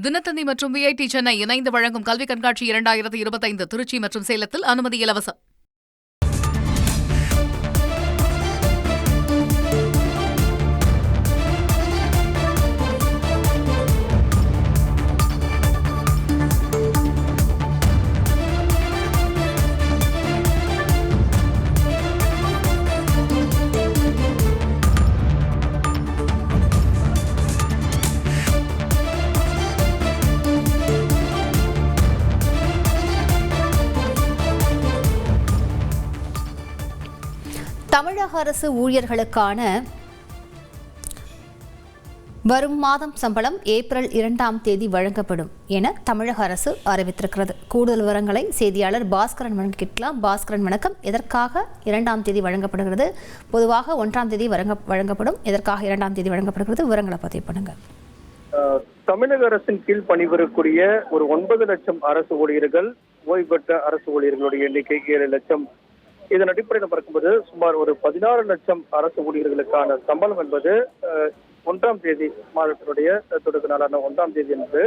தினத்தந்தி மற்றும் விஐடி சென்னை இணைந்து வழங்கும் கல்வி கண்காட்சி 2025 திருச்சி மற்றும் சேலத்தில் அனுமதி இலவசம். தமிழக அரசு ஊழியர்களுக்கான வரும் மாதம் சம்பளம் ஏப்ரல் 2ஆம் தேதி வழங்கப்படும் என தமிழக அரசு அறிவித்திருக்கிறது. கூடுதல் விவரங்களை செய்தியாளர் பாஸ்கரன் வழங்கிக்கலாம். பாஸ்கரன் வணக்கம். எதற்காக 2ஆம் தேதி வழங்கப்படுகிறது? பொதுவாக 1ஆம் தேதி வழங்கப்படும். எதற்காக 2ஆம் தேதி வழங்கப்படுகிறது? விவரங்களை பதிவு பண்ணுங்க. தமிழக அரசின் கீழ் பணிபுரியக்கூடிய ஒரு 9 லட்சம் அரசு ஊழியர்கள், ஓய்வு பெற்ற அரசு ஊழியர்களுடைய எண்ணிக்கை 7 லட்சம். இதன் அடிப்படையில் பார்க்கும்போது சுமார் ஒரு 16 லட்சம் அரசு ஊழியர்களுக்கான சம்பளம் என்பது 1ஆம் தேதி மாதத்தினுடைய தொடக்க நாளான 1ஆம் தேதி என்று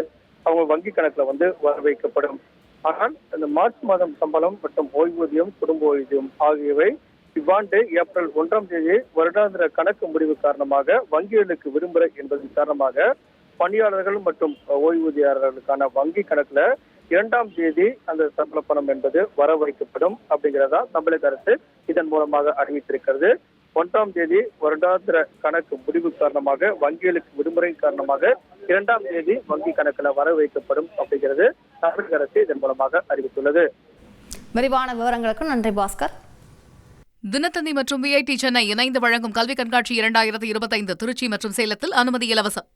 அவங்க வங்கி கணக்குல வர வைக்கப்படும். ஆனால் இந்த மார்ச் மாதம் சம்பளம் மற்றும் ஓய்வூதியம், குடும்ப ஓய்வூதியம் ஆகியவை இவ்வாண்டு ஏப்ரல் 1ஆம் தேதி வருடாந்திர கணக்கு முடிவு காரணமாக வங்கிகளுக்கு விடுமுறை என்பதன் காரணமாக பணியாளர்கள் மற்றும் ஓய்வூதியாளர்களுக்கான வங்கி கணக்குல 2ஆம் தேதி அந்த சம்பள பணம் என்பது வர வைக்கப்படும் அப்படிங்கிறதா தமிழக அரசு இதன் மூலமாக அறிவித்திருக்கிறது. 1ஆம் தேதி வருடாந்திர கணக்கு முடிவு காரணமாக வங்கிகளுக்கு விடுமுறை காரணமாக 2ஆம் தேதி வங்கி கணக்குல வர வைக்கப்படும் அப்படிங்கிறது தமிழக அரசு இதன் மூலமாக அறிவித்துள்ளது. விரிவான விவரங்களுக்கு நன்றி பாஸ்கர். தினத்தந்தி மற்றும் விஐடி சென்னை இணைந்து வழங்கும் கல்வி கண்காட்சி 2025 திருச்சி மற்றும் சேலத்தில் அனுமதி இலவசம்.